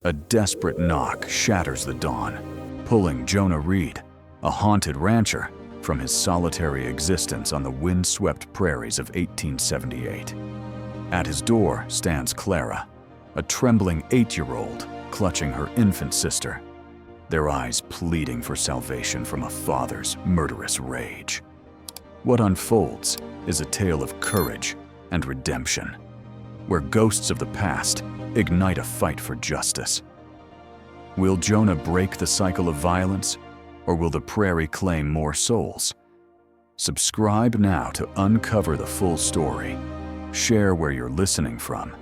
A desperate knock shatters the dawn, pulling Jonah Reed, a haunted rancher, from his solitary existence on the windswept prairies of 1878. At his door stands Clara, a trembling 8-year-old clutching her infant sister, their eyes pleading for salvation from a father's murderous rage. What unfolds is a tale of courage and redemption, where ghosts of the past ignite a fight for justice. Will Jonah break the cycle of violence, or will the prairie claim more souls? Subscribe now to uncover the full story, share where you're listening from,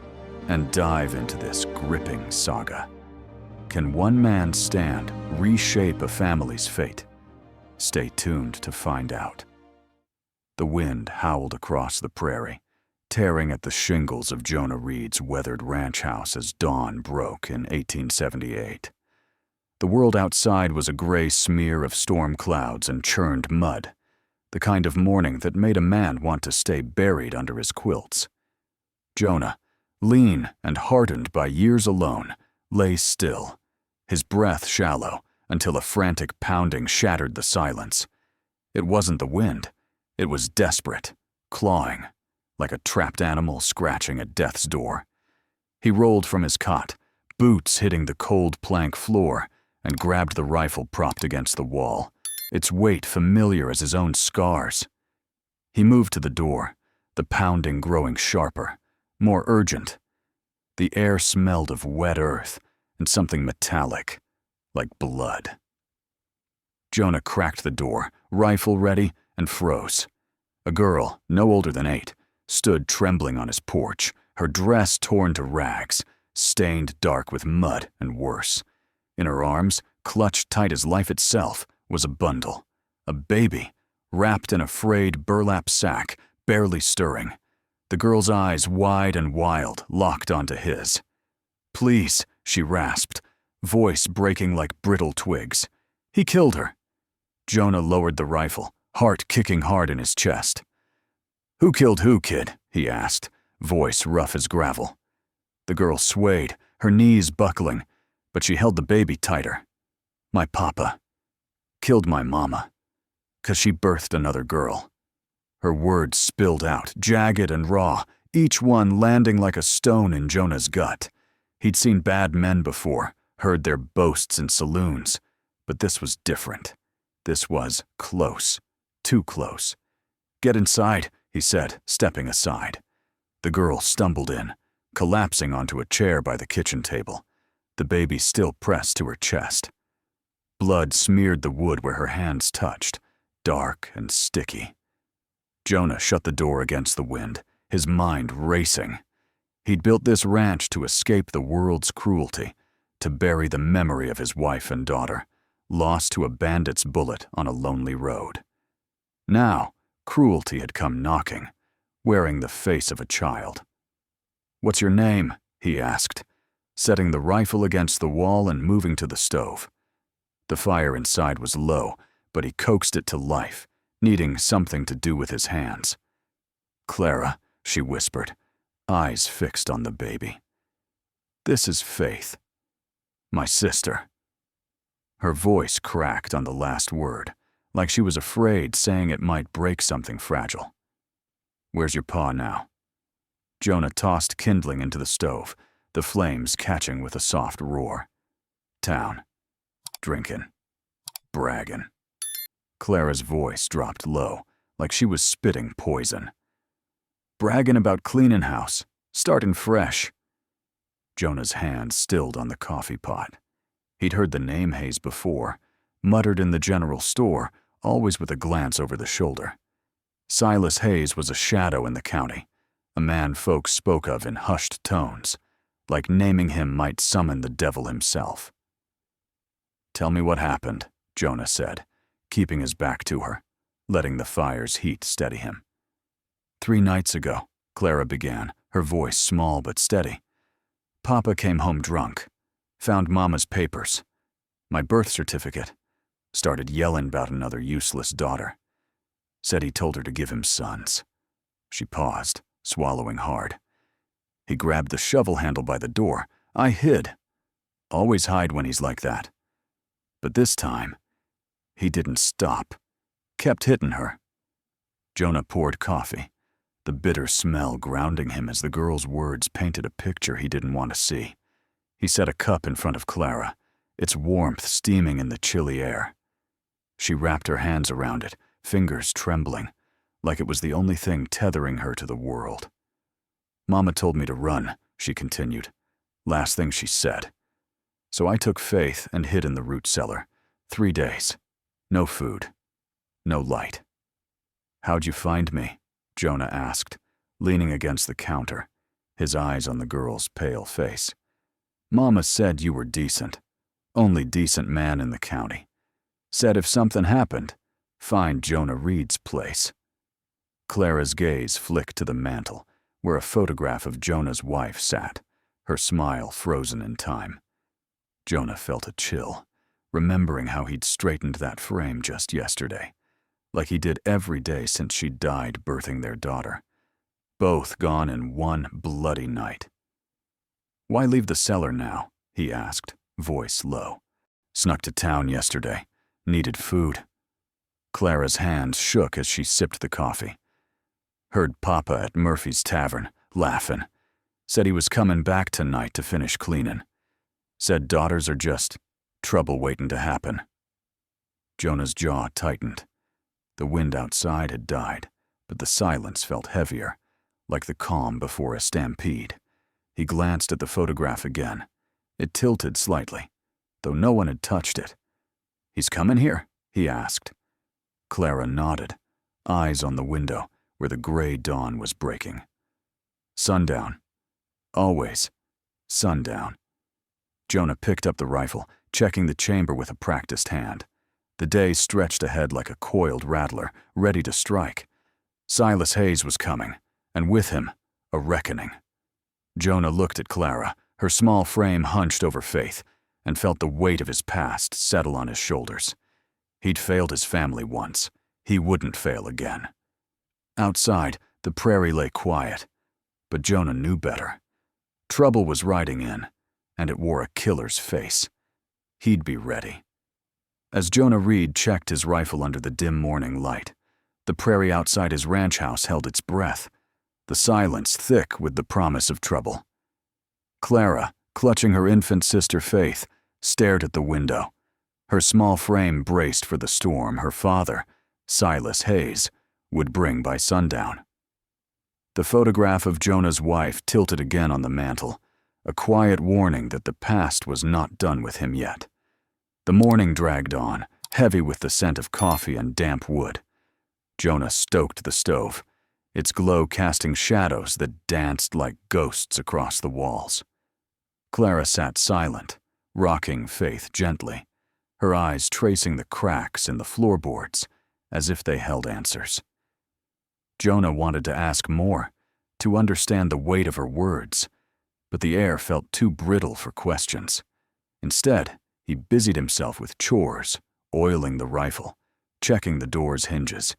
and dive into this gripping saga. Can one man's stand reshape a family's fate? Stay tuned to find out. The wind howled across the prairie, tearing at the shingles of Jonah Reed's weathered ranch house as dawn broke in 1878. The world outside was a gray smear of storm clouds and churned mud, the kind of morning that made a man want to stay buried under his quilts. Jonah, lean and hardened by years alone, lay still, his breath shallow, until a frantic pounding shattered the silence. It wasn't the wind. It was desperate, clawing, like a trapped animal scratching at death's door. He rolled from his cot, boots hitting the cold plank floor, and grabbed the rifle propped against the wall, its weight familiar as his own scars. He moved to the door, the pounding growing sharper, more urgent. The air smelled of wet earth and something metallic, like blood. Jonah cracked the door, rifle ready, and froze. A girl, no older than 8, stood trembling on his porch, her dress torn to rags, stained dark with mud and worse. In her arms, clutched tight as life itself, was a bundle, a baby, wrapped in a frayed burlap sack, barely stirring. The girl's eyes, wide and wild, locked onto his. "Please," she rasped, voice breaking like brittle twigs. "He killed her." Jonah lowered the rifle, heart kicking hard in his chest. "Who killed who, kid?" he asked, voice rough as gravel. The girl swayed, her knees buckling, but she held the baby tighter. "My papa. Killed my mama. 'Cause she birthed another girl." Her words spilled out, jagged and raw, each one landing like a stone in Jonah's gut. He'd seen bad men before, heard their boasts in saloons, but this was different. This was close, too close. "Get inside," he said, stepping aside. The girl stumbled in, collapsing onto a chair by the kitchen table, the baby still pressed to her chest. Blood smeared the wood where her hands touched, dark and sticky. Jonah shut the door against the wind, his mind racing. He'd built this ranch to escape the world's cruelty, to bury the memory of his wife and daughter, lost to a bandit's bullet on a lonely road. Now, cruelty had come knocking, wearing the face of a child. "What's your name?" he asked, setting the rifle against the wall and moving to the stove. The fire inside was low, but he coaxed it to life, needing something to do with his hands. "Clara," she whispered, eyes fixed on the baby. "This is Faith. My sister." Her voice cracked on the last word, like she was afraid saying it might break something fragile. "Where's your pa now?" Jonah tossed kindling into the stove, the flames catching with a soft roar. "Town. Drinkin'. Braggin'." Clara's voice dropped low, like she was spitting poison. "Braggin' about cleanin' house, startin' fresh." Jonah's hand stilled on the coffee pot. He'd heard the name Hayes before, muttered in the general store, always with a glance over the shoulder. Silas Hayes was a shadow in the county, a man folks spoke of in hushed tones, like naming him might summon the devil himself. "Tell me what happened," Jonah said, keeping his back to her, letting the fire's heat steady him. 3 nights ago, Clara began, her voice small but steady. "Papa came home drunk, found Mama's papers, my birth certificate, started yelling about another useless daughter. Said he told her to give him sons." She paused, swallowing hard. "He grabbed the shovel handle by the door. I hid. Always hide when he's like that. But this time, he didn't stop. Kept hitting her. Jonah poured coffee, the bitter smell grounding him as the girl's words painted a picture he didn't want to see. He set a cup in front of Clara, its warmth steaming in the chilly air. She wrapped her hands around it, fingers trembling, like it was the only thing tethering her to the world. "Mama told me to run," she continued. Last thing she said. "So I took Faith and hid in the root cellar. 3 days. No food. No light." "How'd you find me?" Jonah asked, leaning against the counter, his eyes on the girl's pale face. "Mama said you were decent. Only decent man in the county. Said if something happened, find Jonah Reed's place." Clara's gaze flicked to the mantel, where a photograph of Jonah's wife sat, her smile frozen in time. Jonah felt a chill, remembering how he'd straightened that frame just yesterday, like he did every day since she died birthing their daughter. Both gone in one bloody night. "Why leave the cellar now?" he asked, voice low. "Snuck to town yesterday. Needed food." Clara's hands shook as she sipped the coffee. "Heard Papa at Murphy's Tavern, laughing. Said he was coming back tonight to finish cleaning. Said daughters are just trouble waiting to happen." Jonah's jaw tightened. The wind outside had died, but the silence felt heavier, like the calm before a stampede. He glanced at the photograph again. It tilted slightly, though no one had touched it. "He's coming here?" he asked. Clara nodded, eyes on the window where the gray dawn was breaking. "Sundown. Always. Sundown." Jonah picked up the rifle, checking the chamber with a practiced hand. The day stretched ahead like a coiled rattler, ready to strike. Silas Hayes was coming, and with him, a reckoning. Jonah looked at Clara, her small frame hunched over Faith, and felt the weight of his past settle on his shoulders. He'd failed his family once. He wouldn't fail again. Outside, the prairie lay quiet, but Jonah knew better. Trouble was riding in, and it wore a killer's face. He'd be ready. As Jonah Reed checked his rifle under the dim morning light, the prairie outside his ranch house held its breath, the silence thick with the promise of trouble. Clara, clutching her infant sister Faith, stared at the window. Her small frame braced for the storm her father, Silas Hayes, would bring by sundown. The photograph of Jonah's wife tilted again on the mantel, a quiet warning that the past was not done with him yet. The morning dragged on, heavy with the scent of coffee and damp wood. Jonah stoked the stove, its glow casting shadows that danced like ghosts across the walls. Clara sat silent, rocking Faith gently, her eyes tracing the cracks in the floorboards as if they held answers. Jonah wanted to ask more, to understand the weight of her words, but the air felt too brittle for questions. Instead, he busied himself with chores, oiling the rifle, checking the door's hinges,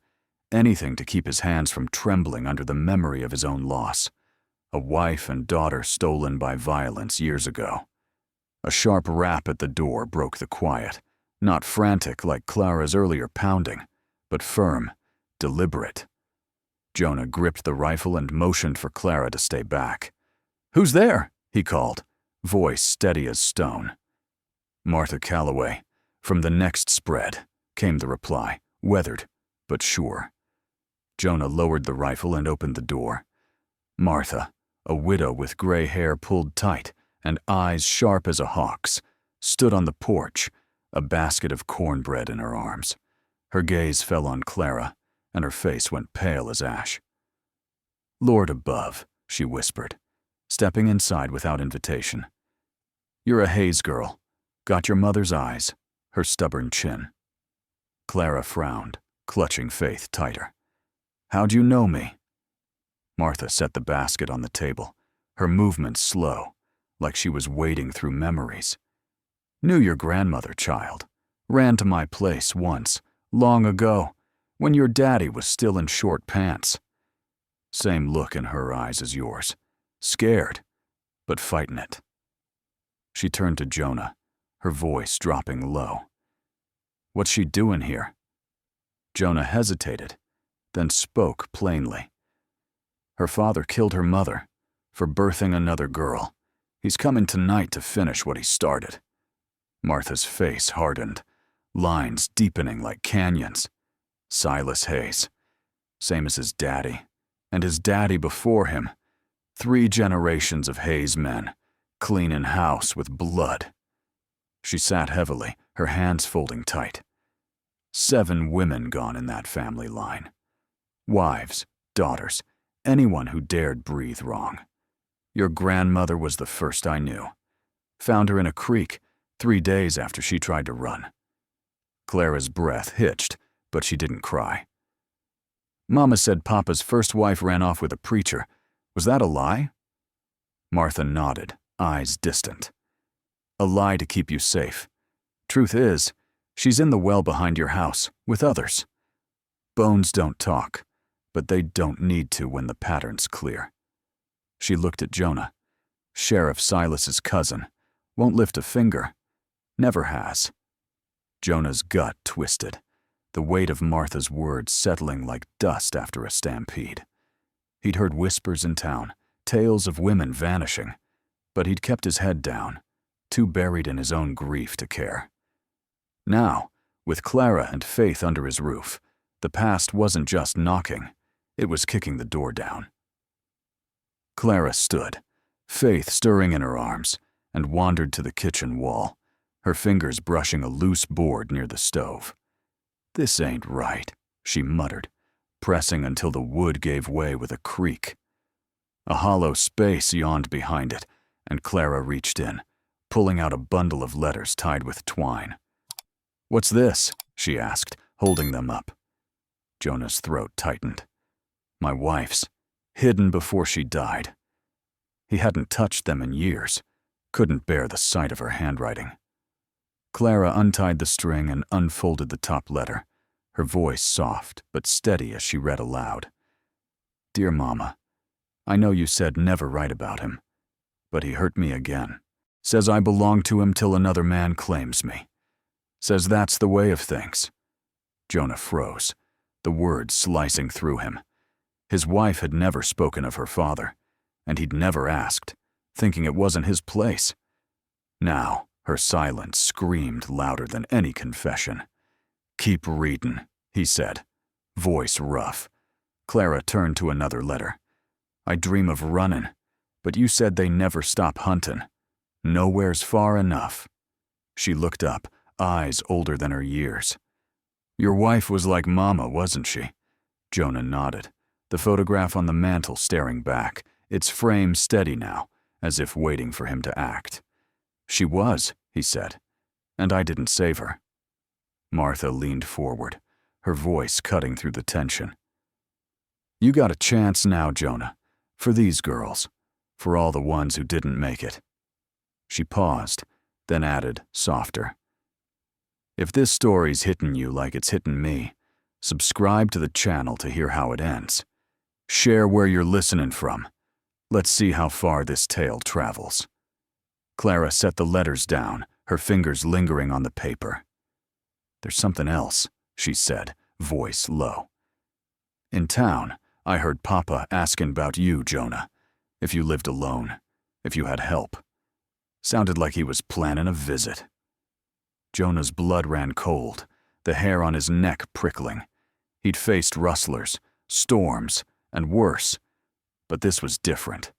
anything to keep his hands from trembling under the memory of his own loss. A wife and daughter stolen by violence years ago. A sharp rap at the door broke the quiet, not frantic like Clara's earlier pounding, but firm, deliberate. Jonah gripped the rifle and motioned for Clara to stay back. "Who's there?" he called, voice steady as stone. "Martha Calloway. From the next spread," came the reply, weathered, but sure. Jonah lowered the rifle and opened the door. Martha, a widow with gray hair pulled tight and eyes sharp as a hawk's, stood on the porch, a basket of cornbread in her arms. Her gaze fell on Clara, and her face went pale as ash. "Lord above," she whispered, stepping inside without invitation. "You're a Hayes girl. Got your mother's eyes, her stubborn chin." Clara frowned, clutching Faith tighter. "How'd you know me?" Martha set the basket on the table, her movements slow, like she was wading through memories. "Knew your grandmother, child. Ran to my place once, long ago, when your daddy was still in short pants." Same look in her eyes as yours. Scared, but fighting it. She turned to Jonah, her voice dropping low. "What's she doing here?" Jonah hesitated, then spoke plainly. "Her father killed her mother for birthing another girl. He's coming tonight to finish what he started." Martha's face hardened, lines deepening like canyons. Silas Hayes, same as his daddy, and his daddy before him. 3 generations of Hayes men, cleaning house with blood. She sat heavily, her hands folding tight. 7 women gone in that family line. Wives, daughters, anyone who dared breathe wrong. Your grandmother was the first I knew. Found her in a creek 3 days after she tried to run. Clara's breath hitched, but she didn't cry. "Mama said Papa's first wife ran off with a preacher. Was that a lie?" Martha nodded, eyes distant. "A lie to keep you safe. Truth is, she's in the well behind your house, with others. Bones don't talk, but they don't need to when the pattern's clear." She looked at Jonah. Sheriff Silas's cousin. Won't lift a finger. Never has. Jonah's gut twisted, the weight of Martha's words settling like dust after a stampede. He'd heard whispers in town, tales of women vanishing, but he'd kept his head down, too buried in his own grief to care. Now, with Clara and Faith under his roof, the past wasn't just knocking, it was kicking the door down. Clara stood, Faith stirring in her arms, and wandered to the kitchen wall, her fingers brushing a loose board near the stove. "This ain't right," she muttered, pressing until the wood gave way with a creak. A hollow space yawned behind it, and Clara reached in, pulling out a bundle of letters tied with twine. "What's this?" she asked, holding them up. Jonah's throat tightened. "My wife's, hidden before she died." He hadn't touched them in years, couldn't bear the sight of her handwriting. Clara untied the string and unfolded the top letter, her voice soft but steady as she read aloud. "Dear Mama, I know you said never write about him, but he hurt me again. Says I belong to him till another man claims me. Says that's the way of things." Jonah froze, the words slicing through him. His wife had never spoken of her father, and he'd never asked, thinking it wasn't his place. Now, her silence screamed louder than any confession. "Keep readin'," he said, voice rough. Clara turned to another letter. "I dream of runnin', but you said they never stop huntin'. Nowhere's far enough." She looked up, eyes older than her years. "Your wife was like Mama, wasn't she?" Jonah nodded, the photograph on the mantel staring back, its frame steady now, as if waiting for him to act. "She was," he said, "and I didn't save her." Martha leaned forward, her voice cutting through the tension. "You got a chance now, Jonah, for these girls, for all the ones who didn't make it." She paused, then added, softer. "If this story's hittin' you like it's hittin' me, subscribe to the channel to hear how it ends. Share where you're listening from. Let's see how far this tale travels." Clara set the letters down, her fingers lingering on the paper. "There's something else," she said, voice low. "In town, I heard Papa asking about you, Jonah. If you lived alone, if you had help. Sounded like he was planning a visit." Jonah's blood ran cold, the hair on his neck prickling. He'd faced rustlers, storms, and worse, but this was different.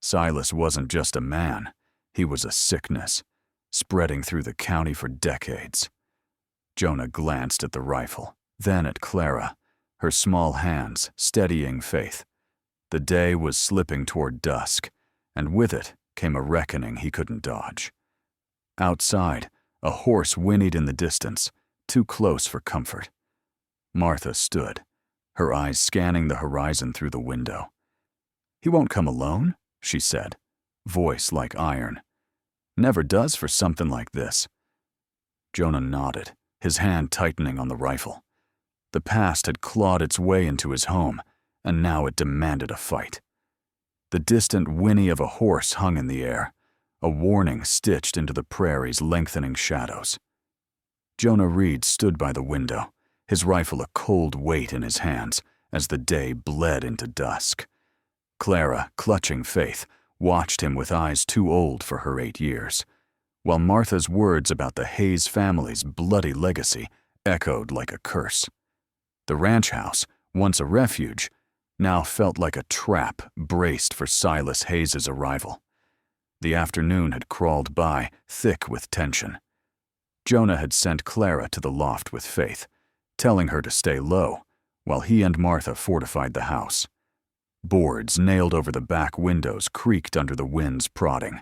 Silas wasn't just a man, he was a sickness, spreading through the county for decades. Jonah glanced at the rifle, then at Clara, her small hands steadying Faith. The day was slipping toward dusk, and with it came a reckoning he couldn't dodge. Outside, a horse whinnied in the distance, too close for comfort. Martha stood, her eyes scanning the horizon through the window. "He won't come alone," she said, voice like iron. "Never does for something like this." Jonah nodded, his hand tightening on the rifle. The past had clawed its way into his home, and now it demanded a fight. The distant whinny of a horse hung in the air, a warning stitched into the prairie's lengthening shadows. Jonah Reed stood by the window, his rifle a cold weight in his hands as the day bled into dusk. Clara, clutching Faith, watched him with eyes too old for her 8 years, while Martha's words about the Hayes family's bloody legacy echoed like a curse. The ranch house, once a refuge, now felt like a trap braced for Silas Hayes' arrival. The afternoon had crawled by, thick with tension. Jonah had sent Clara to the loft with Faith, telling her to stay low, while he and Martha fortified the house. Boards nailed over the back windows creaked under the wind's prodding,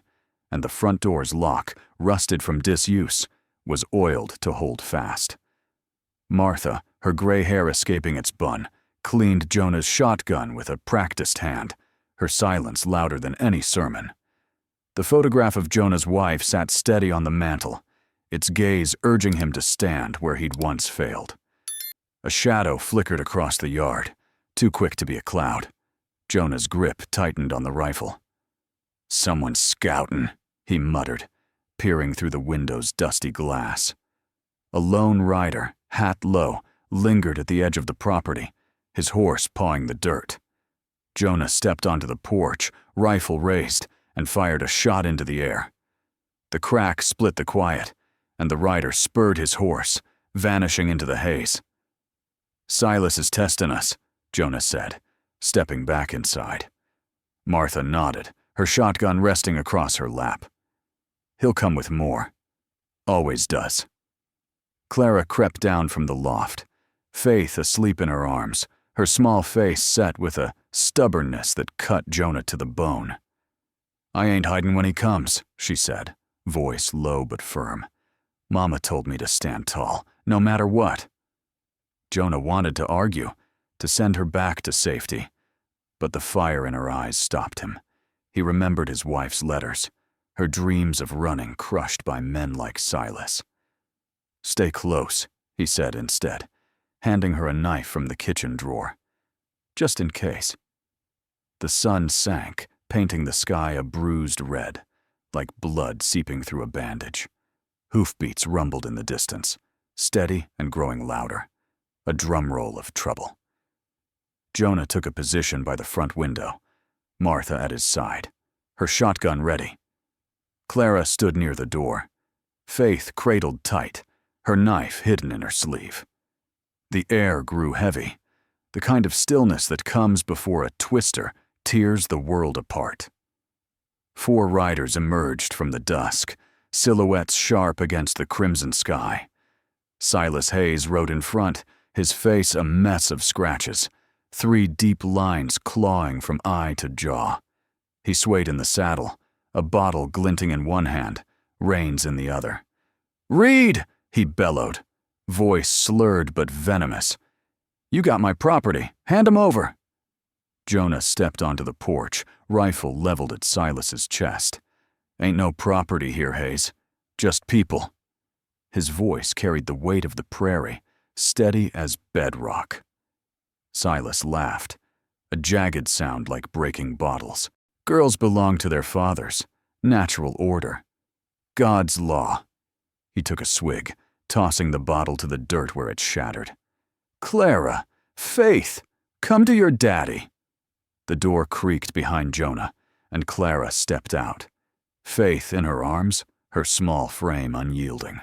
and the front door's lock, rusted from disuse, was oiled to hold fast. Martha, her gray hair escaping its bun, cleaned Jonah's shotgun with a practiced hand, her silence louder than any sermon. The photograph of Jonah's wife sat steady on the mantel, its gaze urging him to stand where he'd once failed. A shadow flickered across the yard, too quick to be a cloud. Jonah's grip tightened on the rifle. "Someone's scoutin'," he muttered, peering through the window's dusty glass. A lone rider, hat low, lingered at the edge of the property, his horse pawing the dirt. Jonah stepped onto the porch, rifle raised, and fired a shot into the air. The crack split the quiet, and the rider spurred his horse, vanishing into the haze. "Silas is testing us," Jonah said, stepping back inside. Martha nodded, her shotgun resting across her lap. "He'll come with more. Always does." Clara crept down from the loft, Faith asleep in her arms, her small face set with a stubbornness that cut Jonah to the bone. "I ain't hiding when he comes," she said, voice low but firm. "Mama told me to stand tall, no matter what." Jonah wanted to argue, to send her back to safety, but the fire in her eyes stopped him. He remembered his wife's letters, her dreams of running crushed by men like Silas. "Stay close," he said instead, handing her a knife from the kitchen drawer. "Just in case." The sun sank, painting the sky a bruised red, like blood seeping through a bandage. Hoofbeats rumbled in the distance, steady and growing louder, a drum roll of trouble. Jonah took a position by the front window, Martha at his side, her shotgun ready. Clara stood near the door, Faith cradled tight, her knife hidden in her sleeve. The air grew heavy, the kind of stillness that comes before a twister tears the world apart. 4 riders emerged from the dusk, silhouettes sharp against the crimson sky. Silas Hayes rode in front, his face a mess of scratches, 3 deep lines clawing from eye to jaw. He swayed in the saddle, a bottle glinting in one hand, reins in the other. "Reed!" he bellowed, voice slurred but venomous. "You got my property. Hand 'em over." Jonah stepped onto the porch, rifle leveled at Silas's chest. "Ain't no property here, Hayes. Just people." His voice carried the weight of the prairie, steady as bedrock. Silas laughed, a jagged sound like breaking bottles. Girls belong to their fathers, natural order. God's law. He took a swig, tossing the bottle to the dirt where it shattered. "Clara! Faith! Come to your daddy!" The door creaked behind Jonah, and Clara stepped out, Faith in her arms, her small frame unyielding.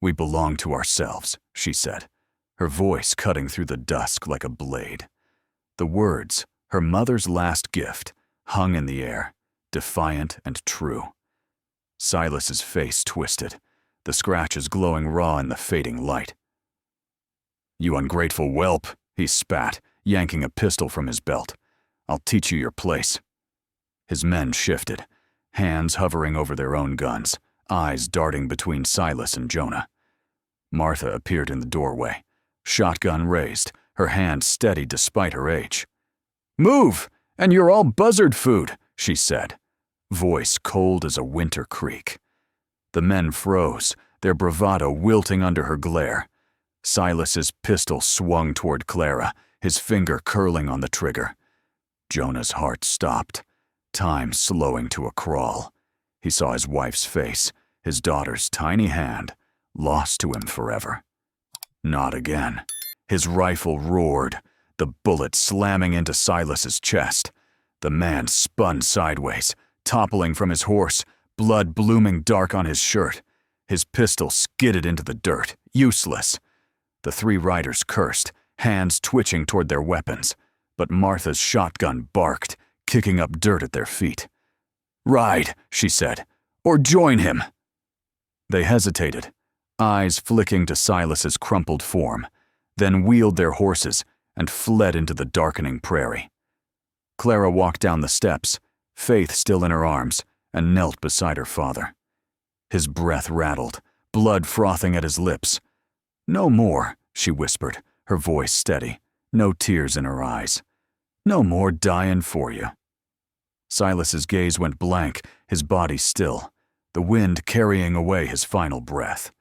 "We belong to ourselves," she said, her voice cutting through the dusk like a blade. The words, her mother's last gift, hung in the air, defiant and true. Silas's face twisted, the scratches glowing raw in the fading light. "You ungrateful whelp," he spat, yanking a pistol from his belt. "I'll teach you your place." His men shifted, hands hovering over their own guns, eyes darting between Silas and Jonah. Martha appeared in the doorway, shotgun raised, her hand steady despite her age. "Move, and you're all buzzard food," she said, voice cold as a winter creek. The men froze, their bravado wilting under her glare. Silas's pistol swung toward Clara, his finger curling on the trigger. Jonah's heart stopped, time slowing to a crawl. He saw his wife's face, his daughter's tiny hand, lost to him forever. Not again. His rifle roared, the bullet slamming into Silas's chest. The man spun sideways, toppling from his horse, blood blooming dark on his shirt. His pistol skidded into the dirt, useless. The three riders cursed, hands twitching toward their weapons, but Martha's shotgun barked, kicking up dirt at their feet. "Ride," she said, "or join him." They hesitated, eyes flicking to Silas's crumpled form, then wheeled their horses and fled into the darkening prairie. Clara walked down the steps, Faith still in her arms, and knelt beside her father. His breath rattled, blood frothing at his lips. "No more," she whispered, her voice steady, no tears in her eyes. "No more dying for you." Silas's gaze went blank, his body still, the wind carrying away his final breath.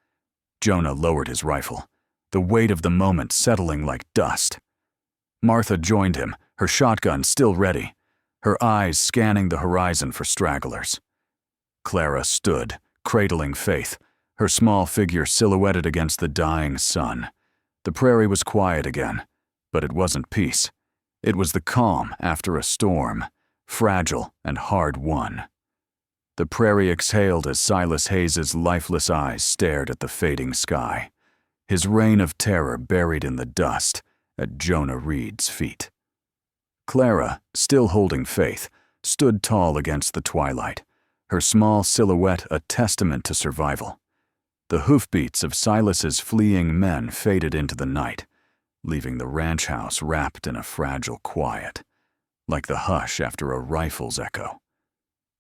Jonah lowered his rifle, the weight of the moment settling like dust. Martha joined him, her shotgun still ready, her eyes scanning the horizon for stragglers. Clara stood, cradling Faith, her small figure silhouetted against the dying sun. The prairie was quiet again, but it wasn't peace. It was the calm after a storm, fragile and hard-won. The prairie exhaled as Silas Hayes's lifeless eyes stared at the fading sky, his reign of terror buried in the dust at Jonah Reed's feet. Clara, still holding Faith, stood tall against the twilight, her small silhouette a testament to survival. The hoofbeats of Silas's fleeing men faded into the night, leaving the ranch house wrapped in a fragile quiet, like the hush after a rifle's echo.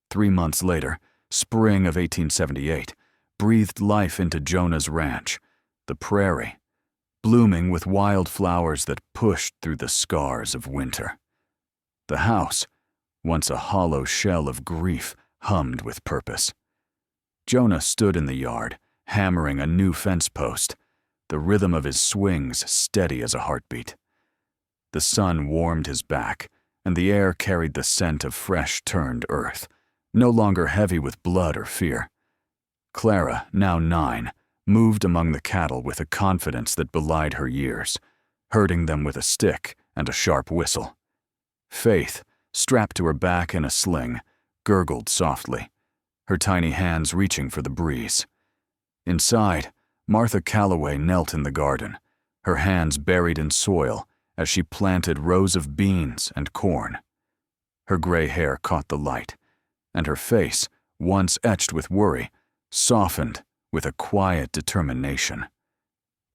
3 months later, spring of 1878, breathed life into Jonah's ranch, the prairie, blooming with wild flowers that pushed through the scars of winter. The house, once a hollow shell of grief, hummed with purpose. Jonah stood in the yard, hammering a new fence post, the rhythm of his swings steady as a heartbeat. The sun warmed his back, and the air carried the scent of fresh-turned earth, no longer heavy with blood or fear. Clara, now 9, moved among the cattle with a confidence that belied her years, herding them with a stick and a sharp whistle. Faith, strapped to her back in a sling, gurgled softly, her tiny hands reaching for the breeze. Inside, Martha Calloway knelt in the garden, her hands buried in soil as she planted rows of beans and corn. Her gray hair caught the light, and her face, once etched with worry, softened with a quiet determination.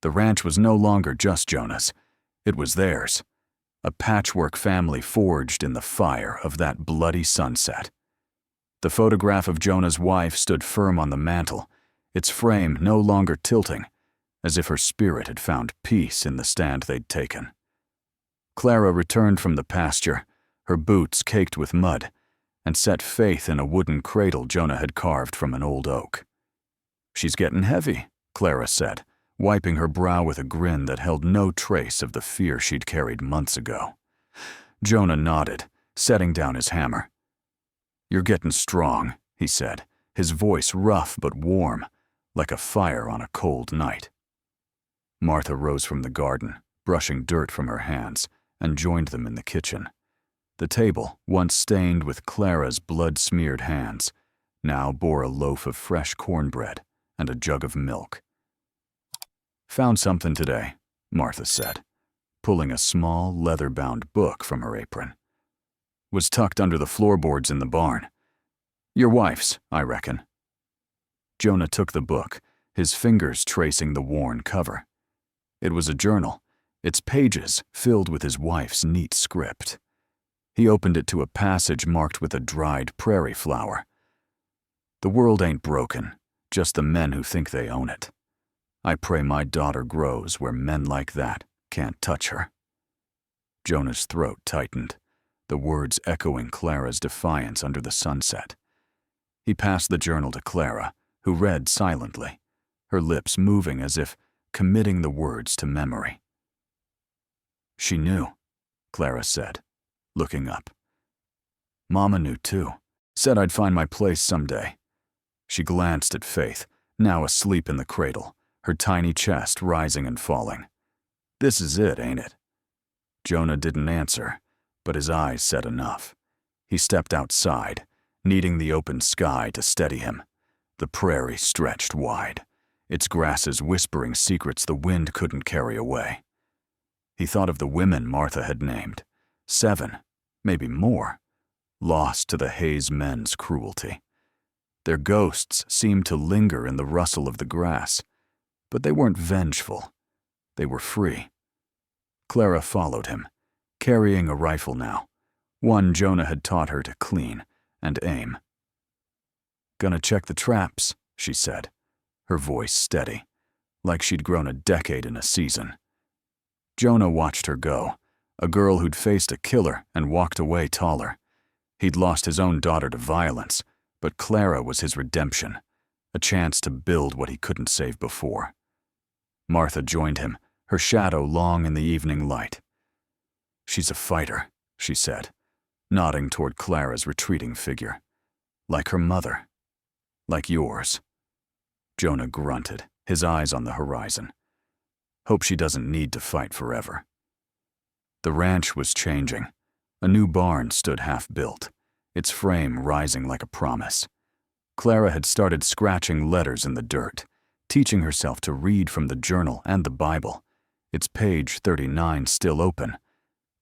The ranch was no longer just Jonah's, it was theirs, a patchwork family forged in the fire of that bloody sunset. The photograph of Jonah's wife stood firm on the mantel, its frame no longer tilting, as if her spirit had found peace in the stand they'd taken. Clara returned from the pasture, her boots caked with mud, and set Faith in a wooden cradle Jonah had carved from an old oak. "She's getting heavy," Clara said, wiping her brow with a grin that held no trace of the fear she'd carried months ago. Jonah nodded, setting down his hammer. "You're getting strong," he said, his voice rough but warm, like a fire on a cold night. Martha rose from the garden, brushing dirt from her hands, and joined them in the kitchen. The table, once stained with Clara's blood-smeared hands, now bore a loaf of fresh cornbread and a jug of milk. "Found something today," Martha said, pulling a small, leather-bound book from her apron. "Was tucked under the floorboards in the barn. Your wife's, I reckon." Jonah took the book, his fingers tracing the worn cover. It was a journal, its pages filled with his wife's neat script. He opened it to a passage marked with a dried prairie flower. "The world ain't broken, just the men who think they own it. I pray my daughter grows where men like that can't touch her." Jonah's throat tightened, the words echoing Clara's defiance under the sunset. He passed the journal to Clara, who read silently, her lips moving as if committing the words to memory. "She knew," Clara said, looking up. "Mama knew too, said I'd find my place someday. She glanced at Faith, now asleep in the cradle, her tiny chest rising and falling. "This is it, ain't it?" Jonah didn't answer, but his eyes said enough. He stepped outside, needing the open sky to steady him. The prairie stretched wide, its grasses whispering secrets the wind couldn't carry away. He thought of the women Martha had named, 7, maybe more, lost to the Hayes men's cruelty. Their ghosts seemed to linger in the rustle of the grass, but they weren't vengeful. They were free. Clara followed him, carrying a rifle now, one Jonah had taught her to clean and aim. "Gonna check the traps," she said, her voice steady, like she'd grown a decade in a season. Jonah watched her go, a girl who'd faced a killer and walked away taller. He'd lost his own daughter to violence, but Clara was his redemption, a chance to build what he couldn't save before. Martha joined him, her shadow long in the evening light. "She's a fighter," she said, nodding toward Clara's retreating figure. "Like her mother. Like yours." Jonah grunted, his eyes on the horizon. Hope she doesn't need to fight forever. The ranch was changing. A new barn stood half-built, its frame rising like a promise. Clara had started scratching letters in the dirt, teaching herself to read from the journal and the Bible, its page 39 still open,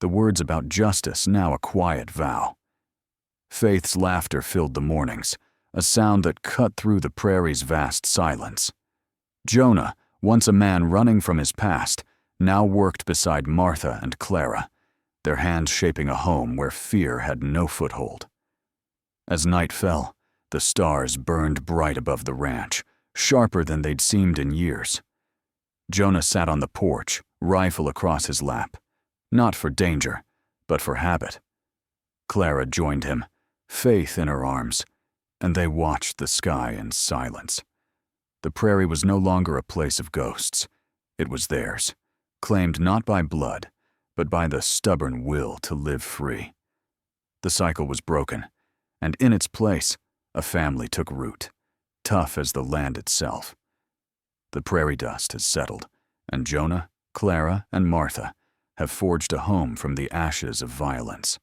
the words about justice now a quiet vow. Faith's laughter filled the mornings, a sound that cut through the prairie's vast silence. Jonah, once a man running from his past, now worked beside Martha and Clara, their hands shaping a home where fear had no foothold. As night fell, the stars burned bright above the ranch, sharper than they'd seemed in years. Jonah sat on the porch, rifle across his lap, not for danger, but for habit. Clara joined him, Faith in her arms, and they watched the sky in silence. The prairie was no longer a place of ghosts. It was theirs, claimed not by blood, but by the stubborn will to live free. The cycle was broken, and in its place, a family took root, tough as the land itself. The prairie dust has settled, and Jonah, Clara, and Martha have forged a home from the ashes of violence.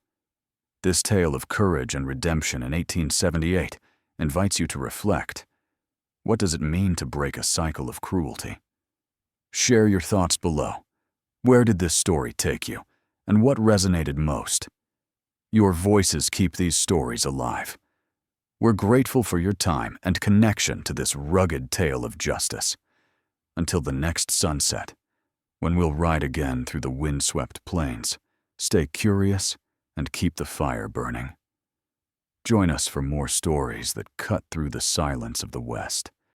This tale of courage and redemption in 1878 invites you to reflect. What does it mean to break a cycle of cruelty? Share your thoughts below. Where did this story take you, and what resonated most? Your voices keep these stories alive. We're grateful for your time and connection to this rugged tale of justice. Until the next sunset, when we'll ride again through the windswept plains, stay curious and keep the fire burning. Join us for more stories that cut through the silence of the West.